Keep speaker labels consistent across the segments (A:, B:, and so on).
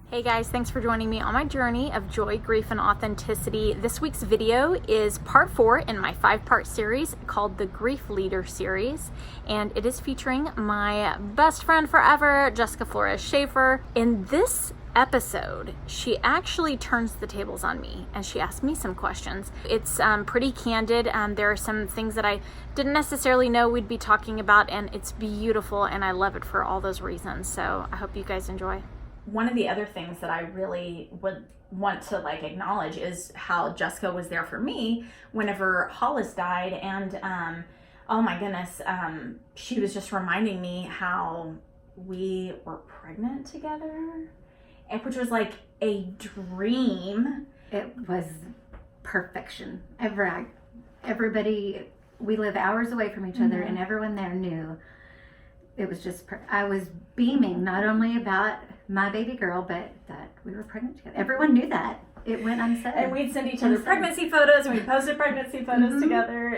A: Hey guys, thanks for joining me on my journey of joy, grief, and authenticity. This week's video is part 4 in my 5-part series called the Grief Leader series, and it is featuring my best friend forever, Jessica Flores Schaefer. In this episode, she actually turns the tables on me and she asks me some questions. It's pretty candid. There are some things that I didn't necessarily know we'd be talking about, and it's beautiful, and I love it for all those reasons. So I hope you guys enjoy. One of the other things that I really would want to acknowledge is how Jessica was there for me whenever Hollis died, and oh my goodness, she was just reminding me how we were pregnant together, which was like a dream.
B: It was perfection. Everybody, we live hours away from each other, and everyone there knew. It was just, I was beaming not only about my baby girl, but that we were pregnant together. Everyone knew that. It went unsaid.
A: And we'd send each other pregnancy photos, and we posted pregnancy photos together,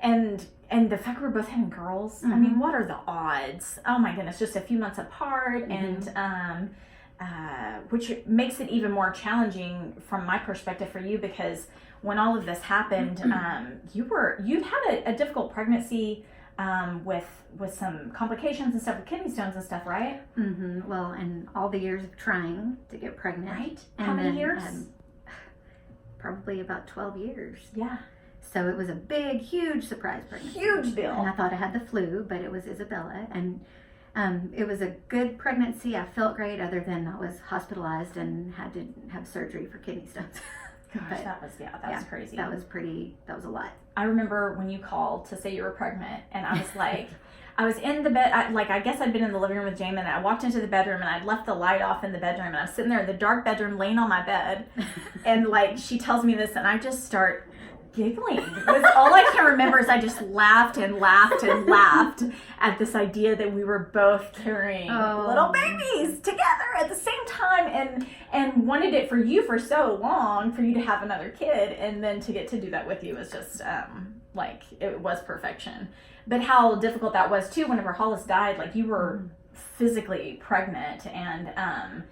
A: and the fact we're both having girls. I mean, what are the odds? Oh my goodness, just a few months apart, and which makes it even more challenging from my perspective for you, because when all of this happened, you'd had a difficult pregnancy. With some complications and stuff with kidney stones and stuff, right?
B: Well, and all the years of trying to get pregnant.
A: Right.
B: And
A: how many years?
B: Probably about 12 years.
A: Yeah.
B: So it was a big, huge surprise pregnancy.
A: Huge deal.
B: And I thought I had the flu, but it was Isabella. And it was a good pregnancy. I felt great, other than I was hospitalized and had to have surgery for kidney stones.
A: Gosh, that was crazy.
B: That was a lot.
A: I remember when you called to say you were pregnant, and I was like, I was in the bed, I guess I'd been in the living room with Jamin, and I walked into the bedroom, and I'd left the light off in the bedroom, and I was sitting there in the dark bedroom, laying on my bed, and she tells me this, and I just start giggling. All I can remember is I just laughed and laughed and laughed at this idea that we were both carrying little babies together at the same time, and wanted it for you for so long, for you to have another kid, and then to get to do that with you was just it was perfection. But how difficult that was too whenever Hollis died. You were physically pregnant, and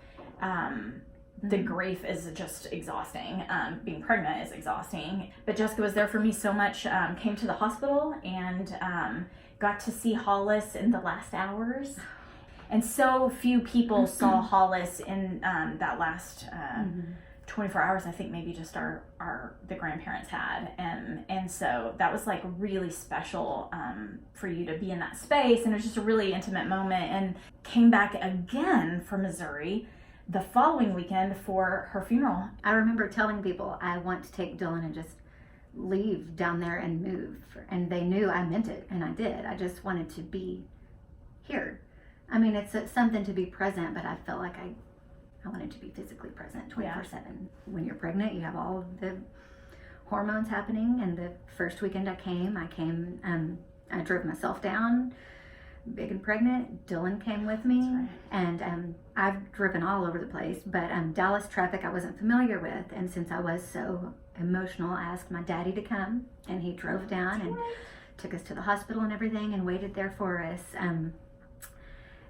A: the grief is just exhausting. Being pregnant is exhausting. But Jessica was there for me so much. Came to the hospital and got to see Hollis in the last hours. And so few people saw Hollis in that last 24 hours. I think maybe just the grandparents had. And so that was really special for you to be in that space. And it was just a really intimate moment. And came back again from Missouri the following weekend for her funeral.
B: I remember telling people I want to take Dylan and just leave down there and move. And they knew I meant it, and I did. I just wanted to be here. I mean, it's something to be present, but I felt like I wanted to be physically present 24/7. When you're pregnant, you have all of the hormones happening. And the first weekend I came, I drove myself down, big and pregnant. Dylan came with me.
A: Right.
B: And I've driven all over the place, but Dallas traffic I wasn't familiar with, and since I was so emotional, I asked my daddy to come, and he drove down and took us to the hospital and everything, and waited there for us,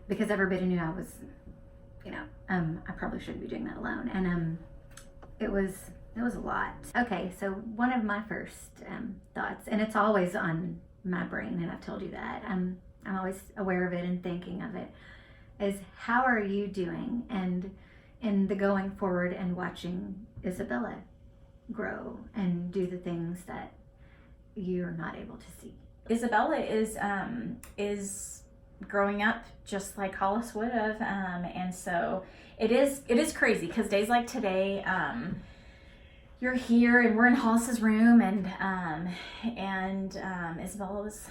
B: because everybody knew I was, I probably shouldn't be doing that alone, and it was a lot. Okay, so one of my first thoughts, and it's always on my brain, and I've told you that, I'm always aware of it and thinking of it, is how are you doing, and in the going forward and watching Isabella grow and do the things that you're not able to see.
A: Isabella is growing up just like Hollis would have, and so it is crazy, because days like today, you're here and we're in Hollis's room, and Isabella was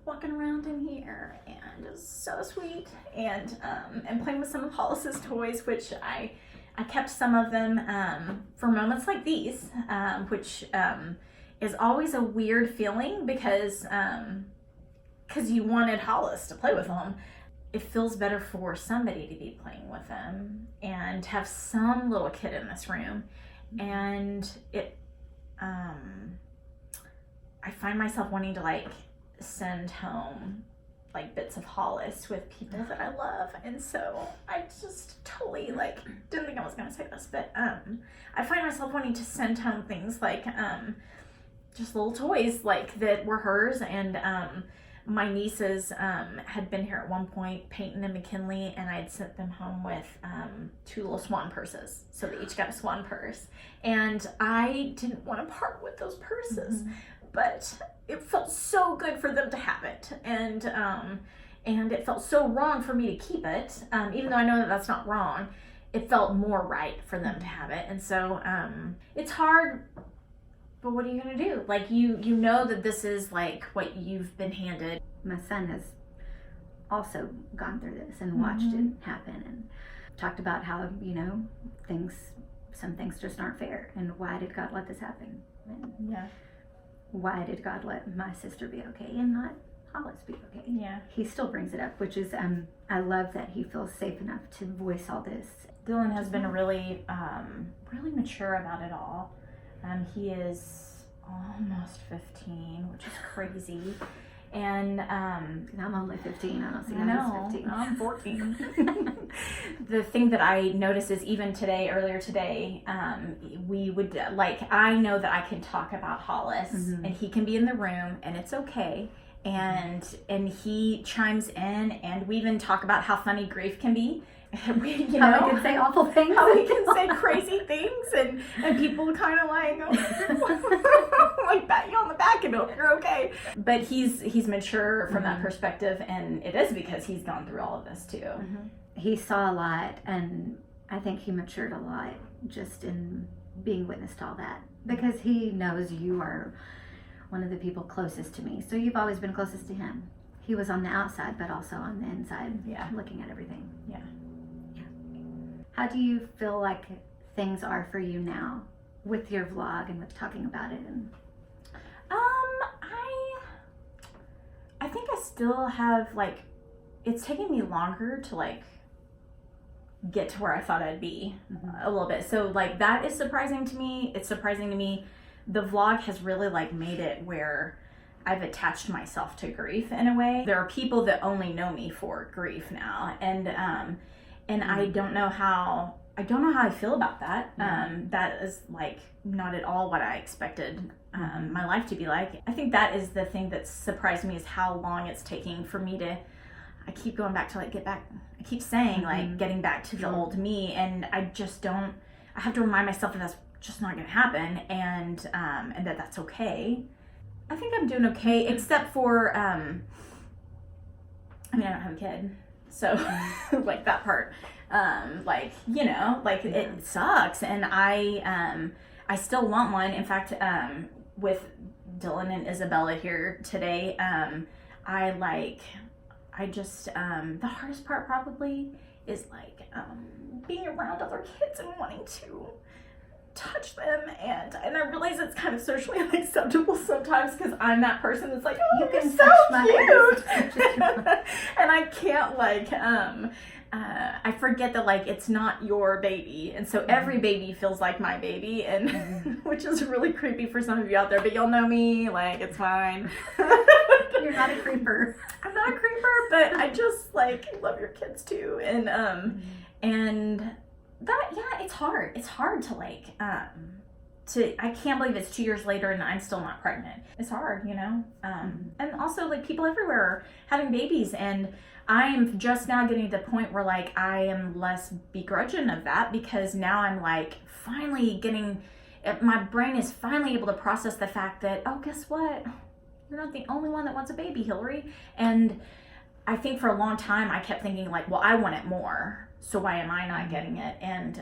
A: walking around in here, and it was so sweet, and playing with some of Hollis's toys, which I kept some of them for moments like these, which is always a weird feeling, because you wanted Hollis to play with them. It feels better for somebody to be playing with them and have some little kid in this room, and it I find myself wanting to send home like bits of Hollis with people that I love, and so I just totally like didn't think I was gonna say this, but I find myself wanting to send home things like just little toys like that were hers, and my nieces had been here at one point, Peyton and McKinley, and I had sent them home with 2 little swan purses, so they each got a swan purse, and I didn't want to part with those purses. But it felt so good for them to have it, and it felt so wrong for me to keep it, even though I know that that's not wrong. It felt more right for them to have it, and so it's hard, but what are you gonna do? Like, you know that this is like what you've been handed.
B: My son has also gone through this and watched it happen, and talked about how, you know, some things just aren't fair, and why did God let this happen? And
A: Yeah.
B: why did God let my sister be okay and not Hollis be okay?
A: Yeah.
B: He still brings it up, which is, I love that he feels safe enough to voice all this.
A: Dylan has been really, really mature about it all. He is almost 15, which is crazy. And
B: I'm only 15. I don't see
A: I
B: how
A: know,
B: he's 15.
A: I'm 14. The thing that I noticed is even earlier today, we would, like, I know that I can talk about Hollis, and he can be in the room, and it's okay. And he chimes in, and we even talk about how funny grief can be.
B: How we can say awful things.
A: How we can say crazy things, and people kind of like, like pat you on the back and hope you're okay. But he's mature from that perspective, and it is because he's gone through all of this too.
B: He saw a lot, and I think he matured a lot just in being witness to all that, because he knows you are one of the people closest to me. So you've always been closest to him. He was on the outside, but also on the inside, looking at everything.
A: Yeah.
B: How do you feel like things are for you now with your vlog and with talking about it? And
A: I think I still have, like, it's taken me longer to like get to where I thought I'd be a little bit. So like that is surprising to me. It's surprising to me. The vlog has really like made it where I've attached myself to grief in a way. There are people that only know me for grief now, and I don't know how I feel about that. That is like not at all what I expected my life to be like. I think that is the thing that surprised me, is how long it's taking for me to, I keep going back to like get back. I keep saying like getting back to the old me, and I just don't, I have to remind myself that that's just not going to happen, and that that's okay. I think I'm doing okay, except for, I mean, I don't have a kid, so like that part, like, you know, like it sucks, and I still want one. In fact, with Dylan and Isabella here today, the hardest part probably is like being around other kids and wanting to touch them, and I realize it's kind of socially unacceptable sometimes, because I'm that person that's like, oh, you're so cute, and I can't like I forget that like it's not your baby, and so every baby feels like my baby, and which is really creepy for some of you out there, but you'll know me, like it's fine.
B: You're not a creeper.
A: I'm not a creeper, but I just like love your kids too, and that, yeah, it's hard. It's hard to like, I can't believe it's 2 years later and I'm still not pregnant. It's hard, you know? And also like people everywhere are having babies, and I am just now getting to the point where like I am less begrudging of that, because now I'm like finally my brain is finally able to process the fact that, oh, guess what? You're not the only one that wants a baby, Hilarie. And I think for a long time I kept thinking like, well, I want it more, so why am I not getting it? And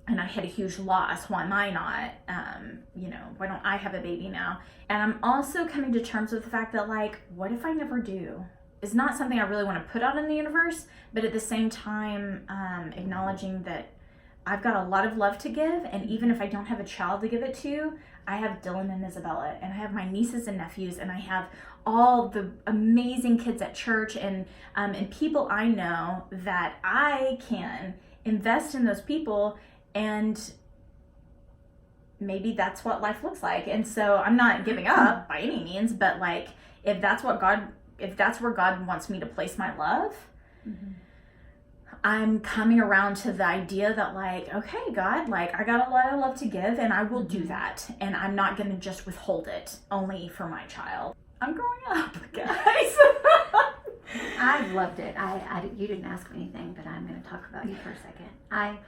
A: I had a huge loss. Why am I not? You know, why don't I have a baby now? And I'm also coming to terms with the fact that like, what if I never do? It's not something I really want to put out in the universe, but at the same time, acknowledging that I've got a lot of love to give, and even if I don't have a child to give it to, I have Dylan and Isabella, and I have my nieces and nephews, and I have all the amazing kids at church, and people I know that I can invest in those people, and maybe that's what life looks like. And so I'm not giving up by any means, but like if that's where God wants me to place my love, I'm coming around to the idea that like, okay, God, like I got a lot of love to give and I will do that. And I'm not going to just withhold it only for my child. I'm growing up, guys.
B: I've loved it. You didn't ask me anything, but I'm going to talk about you for a second.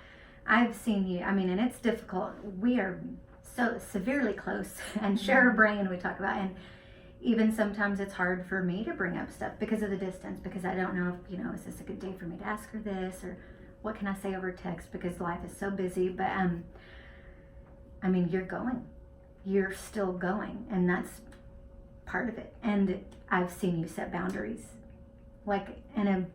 B: I've seen you, I mean, and it's difficult. We are so severely close and share a brain, we talk about, and even sometimes it's hard for me to bring up stuff because of the distance, because I don't know if, is this a good day for me to ask her this, or what can I say over text, because life is so busy. But I mean, you're still going, and that's part of it. And I've seen you set boundaries, like in a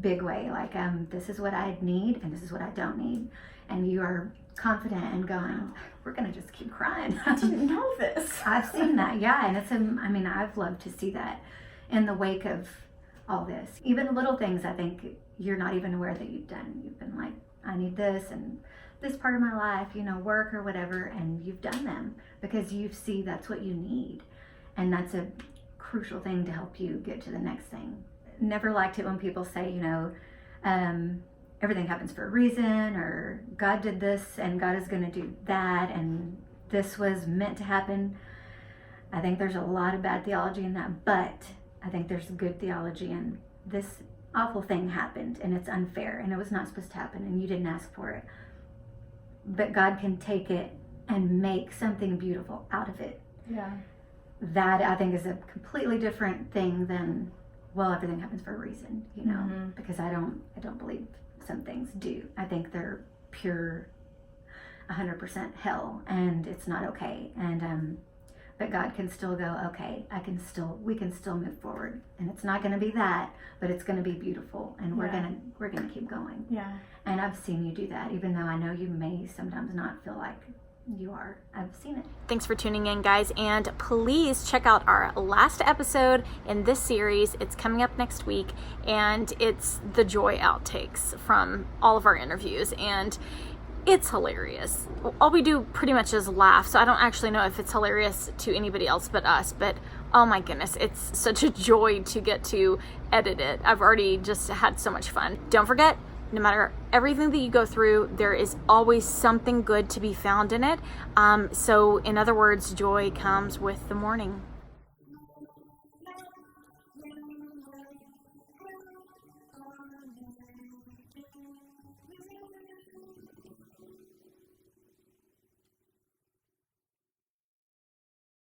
B: big way, like this is what I need and this is what I don't need, and you are confident and going, we're gonna just keep crying.
A: I didn't know this.
B: I've seen that, yeah, and it's I mean, I've loved to see that in the wake of all this. Even little things I think you're not even aware that you've done. You've been like, I need this and this part of my life, work or whatever, and you've done them because you see that's what you need, and that's a crucial thing to help you get to the next thing. Never liked it when people say, everything happens for a reason, or God did this and God is going to do that, and this was meant to happen. I think there's a lot of bad theology in that, but I think there's good theology in this awful thing happened and it's unfair and it was not supposed to happen and you didn't ask for it. But God can take it and make something beautiful out of it.
A: Yeah.
B: That I think is a completely different thing than, well, everything happens for a reason, because I don't believe some things do. I think they're pure 100% hell, and it's not okay. And but God can still go, okay, we can still move forward, and it's not going to be that, but it's going to be beautiful, and we're gonna keep going.
A: Yeah.
B: And I've seen you do that, even though I know you may sometimes not feel like you are. I've seen it.
C: Thanks for tuning in, guys, and please check out our last episode in this series. It's coming up next week, and it's the joy outtakes from all of our interviews, and it's hilarious. All we do pretty much is laugh, so I don't actually know if it's hilarious to anybody else but us, but oh my goodness, it's such a joy to get to edit it. I've already just had so much fun. Don't forget, no matter everything that you go through, there is always something good to be found in it. So in other words, joy comes with the mourning.